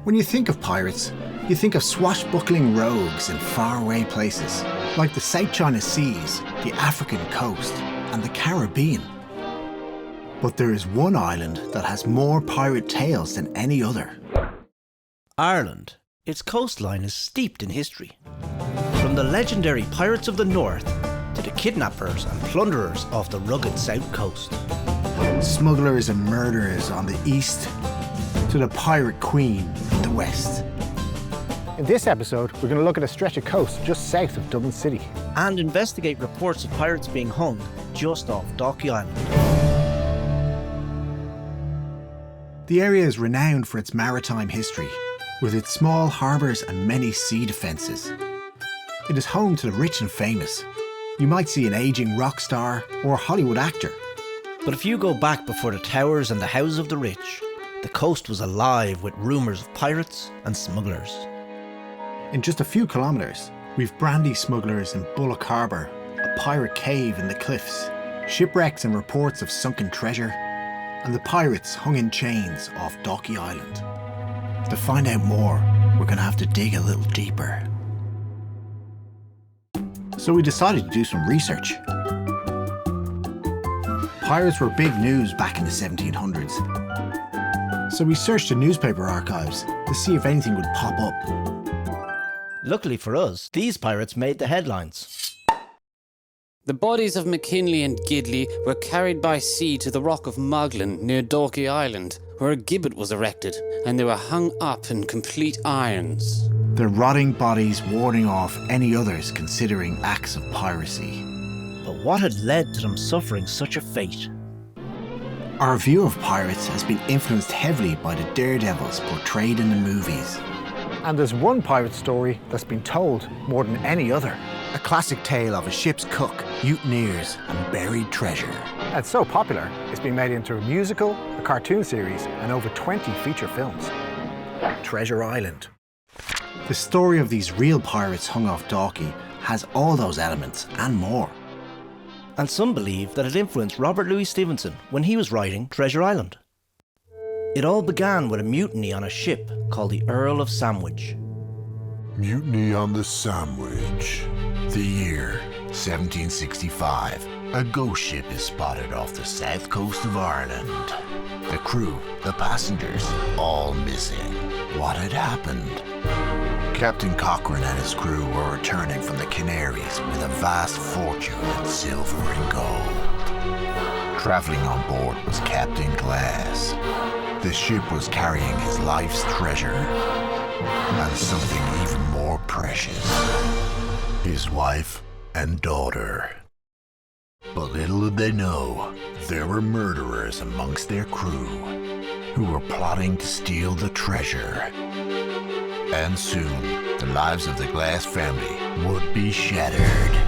When you think of pirates, you think of swashbuckling rogues in faraway places, like the South China Seas, the African coast, and the Caribbean. But there is one island that has more pirate tales than any other. Ireland. Its coastline is steeped in history. From the legendary pirates of the north to the kidnappers and plunderers of the rugged south coast. Smugglers and murderers on the east to the pirate queen in the west. In this episode, we're going to look at a stretch of coast just south of Dublin City. And investigate reports of pirates being hung just off Dalkey Island. The area is renowned for its maritime history, with its small harbours and many sea defences. It is home to the rich and famous. You might see an ageing rock star or a Hollywood actor. But if you go back before the towers and the houses of the rich, the coast was alive with rumours of pirates and smugglers. In just a few kilometres, we've brandy smugglers in Bullock Harbour, a pirate cave in the cliffs, shipwrecks and reports of sunken treasure, and the pirates hung in chains off Dalkey Island. To find out more, we're going to have to dig a little deeper. So we decided to do some research. Pirates were big news back in the 1700s. So we searched the newspaper archives to see if anything would pop up. Luckily for us, these pirates made the headlines. The bodies of McKinley and Gidley were carried by sea to the Rock of Muglin near Dalkey Island, where a gibbet was erected, and they were hung up in complete irons. Their rotting bodies warding off any others considering acts of piracy. But what had led to them suffering such a fate? Our view of pirates has been influenced heavily by the daredevils portrayed in the movies. And there's one pirate story that's been told more than any other. A classic tale of a ship's cook, mutineers, and buried treasure. It's so popular, it's been made into a musical, a cartoon series, and over 20 feature films. Treasure Island. The story of these real pirates hung off Dalkey has all those elements and more. And some believe that it influenced Robert Louis Stevenson when he was writing Treasure Island. It all began with a mutiny on a ship called the Earl of Sandwich. Mutiny on the Sandwich. The year 1765. A ghost ship is spotted off the south coast of Ireland. The crew, the passengers, all missing. What had happened? Captain Cochrane and his crew were returning from the Canaries with a vast fortune in silver and gold. Travelling on board was Captain Glass. The ship was carrying his life's treasure, and something even more precious. His wife and daughter. But little did they know, there were murderers amongst their crew who were plotting to steal the treasure. And soon, the lives of the Glass family would be shattered.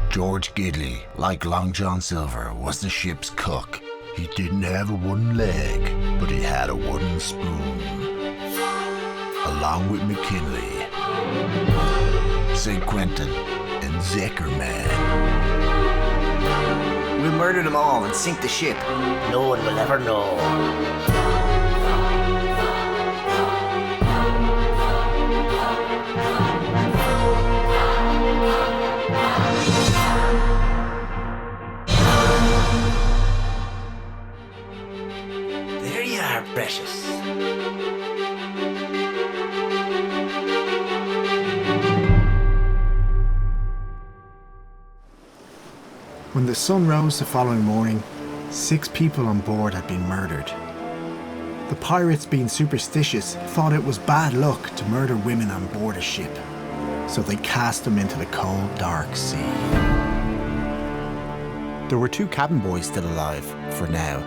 George Gidley, like Long John Silver, was the ship's cook. He didn't have a wooden leg, but he had a wooden spoon. Along with McKinley, St. Quentin, and Zeckerman. We'll murder them all and sink the ship. No one will ever know. There you are, precious. When the sun rose the following morning, 6 people on board had been murdered. The pirates, being superstitious, thought it was bad luck to murder women on board a ship, so they cast them into the cold, dark sea. There were 2 cabin boys still alive, for now,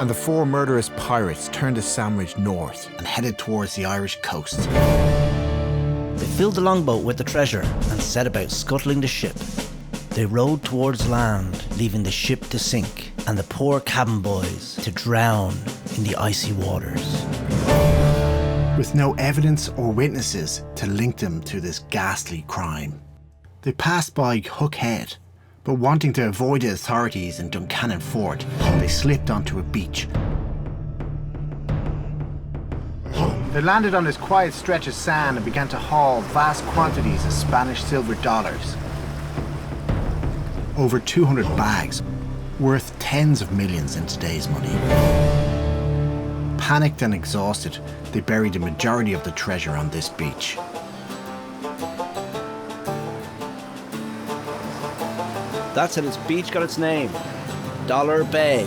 and the 4 murderous pirates turned the Sandwich north and headed towards the Irish coast. They filled the longboat with the treasure and set about scuttling the ship. They rowed towards land, leaving the ship to sink and the poor cabin boys to drown in the icy waters. With no evidence or witnesses to link them to this ghastly crime. They passed by Hook Head, but wanting to avoid the authorities in Duncannon Fort, they slipped onto a beach. Oh, They landed on this quiet stretch of sand and began to haul vast quantities of Spanish silver dollars. Over 200 bags, worth tens of millions in today's money. Panicked and exhausted, they buried the majority of the treasure on this beach. That's how this beach got its name, Dollar Bay.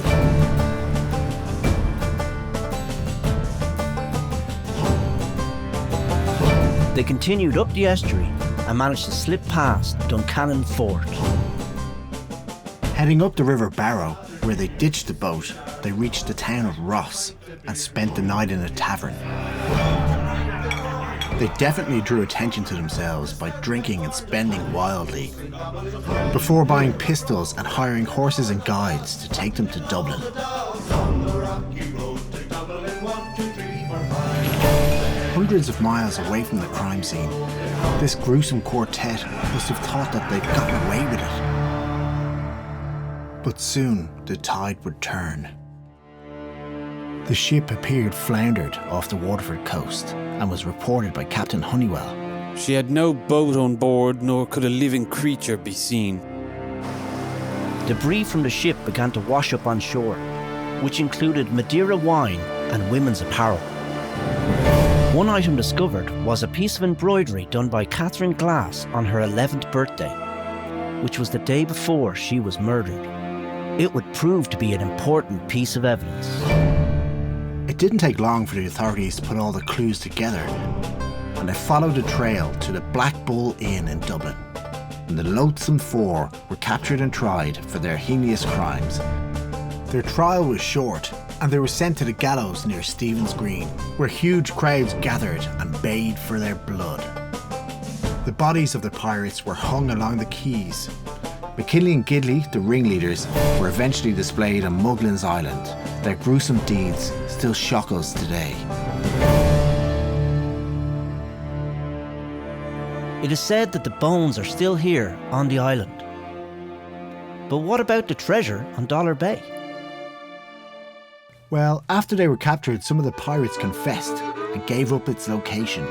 They continued up the estuary and managed to slip past Duncannon Fort. Heading up the River Barrow, where they ditched the boat, they reached the town of Ross and spent the night in a tavern. They definitely drew attention to themselves by drinking and spending wildly, before buying pistols and hiring horses and guides to take them to Dublin. Hundreds of miles away from the crime scene, this gruesome quartet must have thought that they'd gotten away with it. But soon the tide would turn. The ship appeared floundered off the Waterford coast and was reported by Captain Honeywell. She had no boat on board, nor could a living creature be seen. Debris from the ship began to wash up on shore, which included Madeira wine and women's apparel. One item discovered was a piece of embroidery done by Catherine Glass on her 11th birthday, which was the day before she was murdered. It would prove to be an important piece of evidence. It didn't take long for the authorities to put all the clues together, and they followed the trail to the Black Bull Inn in Dublin. And the loathsome four were captured and tried for their heinous crimes. Their trial was short, and they were sent to the gallows near Stephen's Green, where huge crowds gathered and bayed for their blood. The bodies of the pirates were hung along the quays. McKinley and Gidley, the ringleaders, were eventually displayed on Muglin's Island. Their gruesome deeds still shock us today. It is said that the bones are still here on the island. But what about the treasure on Dollar Bay? Well, after they were captured, some of the pirates confessed and gave up its location.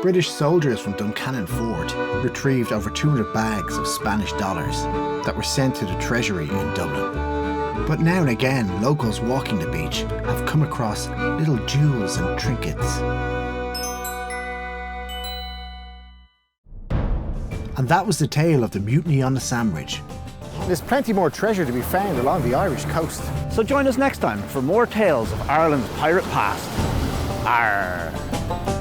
British soldiers from Duncannon Fort retrieved over 200 bags of Spanish dollars that were sent to the treasury in Dublin. But now and again, locals walking the beach have come across little jewels and trinkets. And that was the tale of the mutiny on the Sandwich. There's plenty more treasure to be found along the Irish coast. So join us next time for more tales of Ireland's pirate past. Arr!